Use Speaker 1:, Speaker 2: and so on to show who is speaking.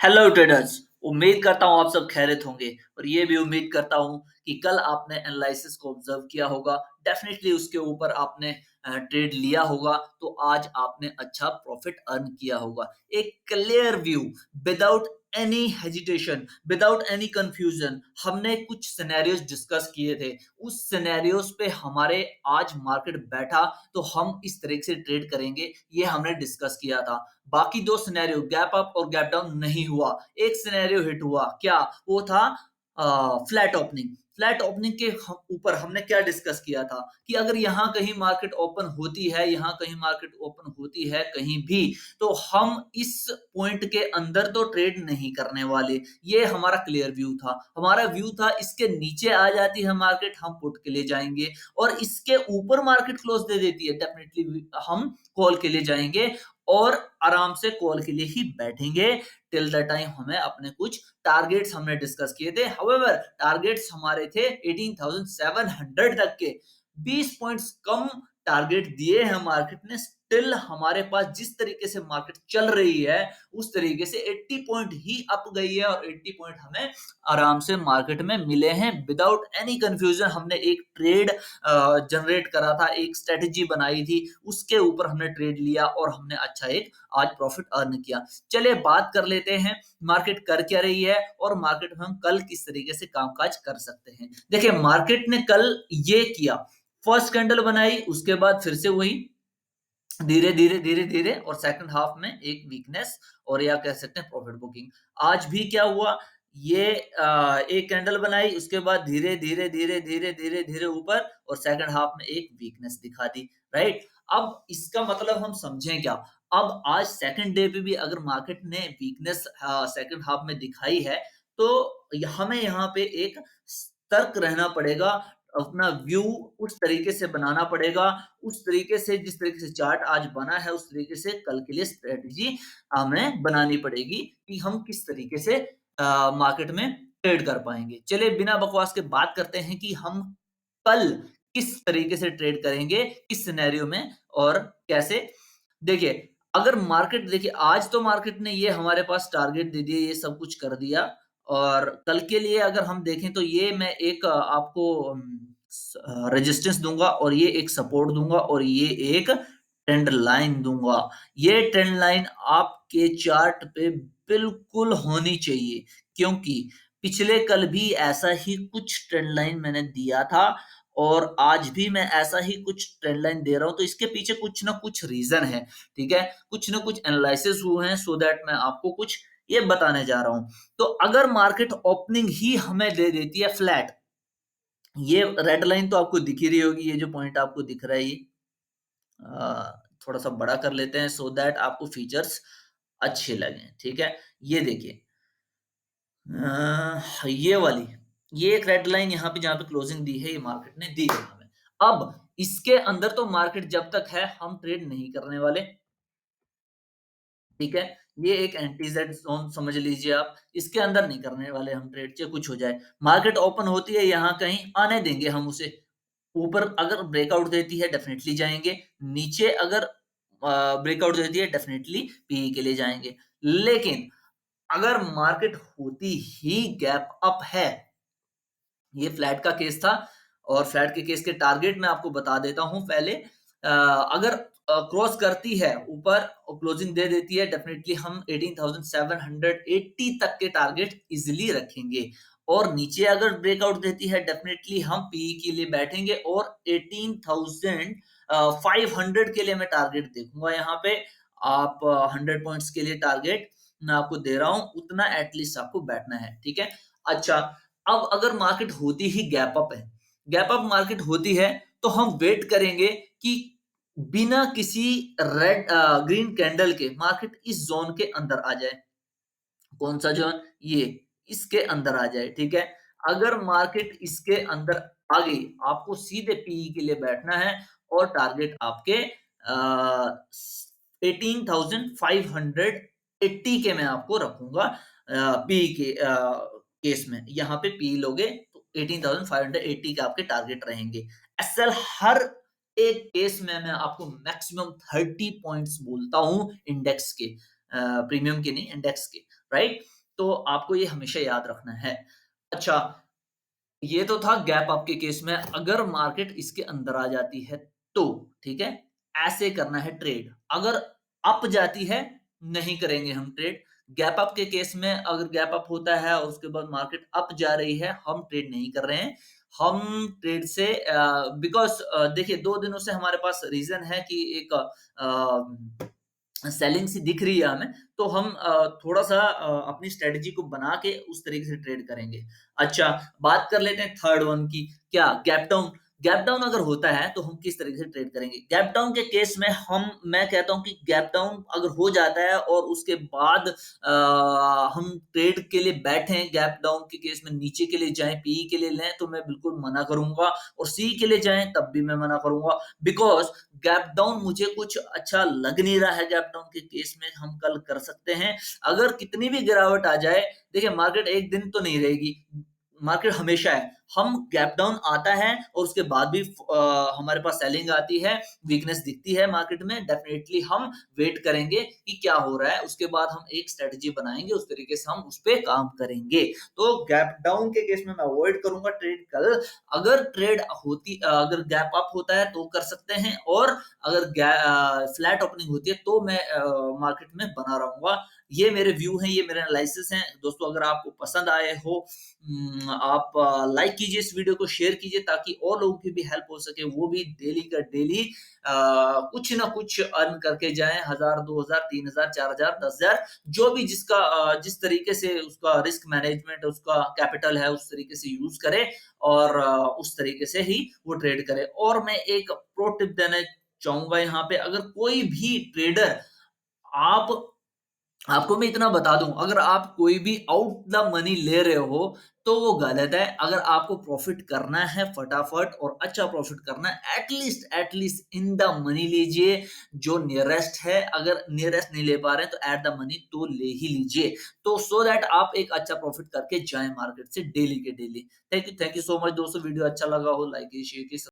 Speaker 1: Hello traders. उम्मीद करता हूँ आप सब खैरियत होंगे और ये भी उम्मीद करता हूँ कि कल आपने एनालिसिस को ऑब्जर्व किया होगा। डेफिनेटली उसके ऊपर आपने ट्रेड लिया होगा, तो आज आपने अच्छा प्रॉफिट अर्न किया होगा। एक clear view, without any hesitation, without any confusion, हमने कुछ सिनेरियोज डिस्कस किए थे। उस सिनेरियोज पे हमारे आज मार्केट बैठा तो हम इस तरीके से ट्रेड करेंगे, ये हमने डिस्कस किया था। बाकी दो सिनेरियो गैप अप और गैप डाउन नहीं हुआ। एक सिनेरियो हिट हुआ, क्या वो था? Flat opening. फ्लैट ओपनिंग के ऊपर हमने क्या डिस्कस किया था कि अगर यहाँ कहीं मार्केट ओपन होती है, यहाँ कहीं मार्केट ओपन होती है कहीं भी, तो हम इस पॉइंट के अंदर तो ट्रेड नहीं करने वाले। ये हमारा क्लियर व्यू था। हमारा व्यू था इसके नीचे आ जाती है मार्केट, हम पुट के लिए जाएंगे, और इसके ऊपर मार्केट क्लोज दे देती है, डेफिनेटली हम कॉल के लिए जाएंगे और आराम से कॉल के लिए ही बैठेंगे। टिल द टाइम हमें अपने कुछ टारगेट्स हमने डिस्कस किए थे। हाउएवर टारगेट्स हमारे थे 18,700 तक के। 20 पॉइंट्स कम टारगेट दिए हैं मार्केट ने। स्टिल हमारे पास जिस तरीके से मार्केट चल रही है उस तरीके से 80 पॉइंट ही अप गई है, और 80 पॉइंट हमें आराम से मार्केट में मिले हैं विदाउट एनी कंफ्यूजन। हमने एक ट्रेड जनरेट करा था, एक स्ट्रेटेजी बनाई थी, उसके ऊपर हमने ट्रेड लिया और हमने अच्छा एक आज प्रॉफिट अर्न किया। चलिए बात कर लेते हैं मार्केट कर क्या रही है और मार्केट में हम कल किस तरीके से कामकाज कर सकते हैं। देखिए मार्केट ने कल ये किया, फर्स्ट कैंडल बनाई, उसके बाद फिर से वही धीरे धीरे धीरे धीरे, और सेकंड हाफ में एक वीकनेस, और या कह सकते हैं प्रॉफिट बुकिंग। आज भी क्या हुआ, ये एक कैंडल बनाई, उसके बाद धीरे धीरे धीरे धीरे धीरे धीरे ऊपर, और सेकंड हाफ में एक वीकनेस दिखा दी। राइट, अब इसका मतलब हम समझें क्या? अब आज सेकंड डे पे भी अगर मार्केट ने वीकनेस सेकंड हाफ में दिखाई है, तो हमें यहाँ पे एक सतर्क रहना पड़ेगा। अपना व्यू उस तरीके से बनाना पड़ेगा, उस तरीके से जिस तरीके से चार्ट आज बना है उस तरीके से कल के लिए स्ट्रेटजी हमें बनानी पड़ेगी कि हम किस तरीके से मार्केट में ट्रेड कर पाएंगे। चलिए बिना बकवास के बात करते हैं कि हम कल किस तरीके से ट्रेड करेंगे, किस सिनेरियो में और कैसे। देखिए, अगर मार्केट, देखिए आज तो मार्केट ने ये हमारे पास टारगेट दे दिए, ये सब कुछ कर दिया, और कल के लिए अगर हम देखें तो ये मैं एक आपको रेजिस्टेंस दूंगा, और ये एक सपोर्ट दूंगा, और ये एक ट्रेंड लाइन दूंगा। ये ट्रेंड लाइन आपके चार्ट पे बिल्कुल होनी चाहिए, क्योंकि पिछले कल भी ऐसा ही कुछ ट्रेंड लाइन मैंने दिया था, और आज भी मैं ऐसा ही कुछ ट्रेंड लाइन दे रहा हूं। तो इसके पीछे कुछ ना कुछ रीजन है, ठीक है, कुछ ना कुछ एनालिसिस हुए हैं, सो दैट मैं आपको कुछ ये बताने जा रहा हूं। तो अगर मार्केट ओपनिंग ही हमें दे देती है फ्लैट, ये रेड लाइन तो आपको दिख ही रही होगी, ये जो पॉइंट आपको दिख रहा है ये थोड़ा सा बड़ा कर लेते हैं सो दैट आपको फीचर्स अच्छे लगे। ठीक है, ये देखिए, ये वाली, ये एक रेड लाइन यहाँ पे जहां पे क्लोजिंग दी है, ये मार्केट ने दी है हमें। अब इसके अंदर तो मार्केट जब तक है हम ट्रेड नहीं करने वाले, ठीक है। ये एक एंटी जेड जोन समझ लीजिए आप, इसके अंदर नहीं करने वाले हम ट्रेड, चाहे कुछ हो जाए। मार्केट ओपन होती है यहाँ कहीं, आने देंगे हम उसे। ऊपर अगर ब्रेकआउट देती है डेफिनेटली जाएंगे, नीचे अगर ब्रेकआउट देती है डेफिनेटली पीई के लिए जाएंगे। लेकिन अगर मार्केट होती ही गैप अप है, ये फ्लैट का केस था, और फ्लैट के केस के टारगेट मैं आपको बता देता हूं पहले। अगर क्रॉस करती है ऊपर और क्लोजिंग दे देती है, डेफिनेटली हम 18,780 तक के टारगेट इजिली रखेंगे, और नीचे अगर ब्रेकआउट देती है डेफिनेटली हम पीई के लिए बैठेंगे, और 18,500 के लिए मैं टारगेट देखूंगा यहाँ पे। आप 100 पॉइंट्स के लिए टारगेट मैं आपको दे रहा हूं, उतना एटलीस्ट आपको बैठना है, ठीक है। अच्छा, अब अगर मार्केट होती ही गैप अप है, गैप अप मार्केट होती है, तो हम वेट करेंगे कि बिना किसी रेड ग्रीन कैंडल के मार्केट इस जोन के अंदर आ जाए। कौन सा जोन? ये, इसके अंदर आ जाए, ठीक है। अगर मार्केट इसके अंदर आ गई, आपको सीधे पीई के लिए बैठना है, और टारगेट आपके 18,580 के मैं आपको रखूंगा। पीई के केस में यहाँ पे पी लोगे तो 18,580 के आपके टारगेट रहेंगे। एसएल हर एक केस में मैं आपको मैक्सिमम 30 पॉइंट्स बोलता हूं, इंडेक्स के, प्रीमियम के नहीं, इंडेक्स के। राइट? तो आपको ये हमेशा याद रखना है। अच्छा, ये तो था गैप अप के केस में, अगर मार्केट इसके अंदर आ जाती है तो, ठीक है? ऐसे करना है ट्रेड। अगर अप जाती है, नहीं करेंगे हम ट्रेड। गैप अप के केस में अगर गैप अप होता है और उसके बाद मार्केट अप जा रही है, हम ट्रेड नहीं कर रहे हैं। हम ट्रेड से बिकॉज़ देखिए 2 दिनों से हमारे पास रीज़न है कि एक सेलिंग सी दिख रही है हमें, तो हम थोड़ा-सा अपनी स्ट्रैटेजी को बना के उस तरीके से ट्रेड करेंगे। अच्छा, बात कर लेते हैं थर्ड वन की, क्या गैप डाउन? गैप डाउन अगर होता है, तो हम किस तरीके से ट्रेड करेंगे? गैप डाउन के केस में मैं कहता हूँ कि गैप डाउन अगर हो जाता है और उसके बाद हम ट्रेड के लिए बैठें, गैप डाउन के केस में नीचे के लिए जाएँ, पीई के लिए लें, तो मैं बिल्कुल मना करूँगा और सी के लिए जाएँ, तब भी मैं मना करूँगा। बिकॉज़ गैप डाउन मुझे कुछ अच्छा लग नहीं रहा है, गैप डाउन के केस में हम कल कर सकते हैं। अगर कितनी भी गिरावट आ जाए, देखिए मार्केट 1 दिन तो नहीं रहेगी, मार्केट हमेशा है। हम गैप डाउन आता है और उसके बाद भी हमारे पास सेलिंग आती है, वीकनेस दिखती है मार्केट में, डेफिनिटली हम वेट करेंगे कि क्या हो रहा है, उसके बाद हम एक स्ट्रैटेजी बनाएँगे, उस तरीके से हम उस पे काम करेंगे। तो गैप डाउन के केस में मैं अवॉइड करूँगा ट्रेड कल। अगर गैप अप होता है तो कर सकते हैं और अगर फ्लैट ओपनिंग होती है तो मैं मार्केट में बना रहूँगा। ये मेरे व्यू हैं, ये मेरे एनालिसिस हैं। दोस्तों अगर आपको पसंद आए हो आप लाइक कीजिए इस वीडियो को, शेयर कीजिए ताकि और लोगों की भी हेल्प हो सके, वो भी डेली का डेली कुछ ना कुछ अर्न करके जाएँ, 1000, 2000, 3000, 4000, 10,000 जो भी जिस तरीके से उसका रिस्क मैनेजमेंट उसका कैपिटल है, उस तरीके से यूज़ करे और उस तरीके से ही वो ट्रेड करे। और मैं एक प्रो टिप देना चाहूँगा यहाँ पे, अगर कोई भी ट्रेडर आप आपको मैं इतना बता दूँ, अगर आप कोई भी आउट द मनी ले रहे हो, तो वो गलत है। अगर आपको प्रॉफ़िट करना है फटाफट और अच्छा प्रॉफ़िट करना है, at least in the money लीजिए, जो नियरेस्ट है। अगर नियरेस्ट नहीं ले पा रहे हैं, तो एट द मनी तो ले ही लीजिए। तो सो दैट आप एक अच्छा प्रॉफ़िट करके जाएँ मार्केट से डेली के daily. Thank you so much दोस्तों, वीडियो अच्छा लगा हो, लाइक कीजिए, शेयर कीजिए।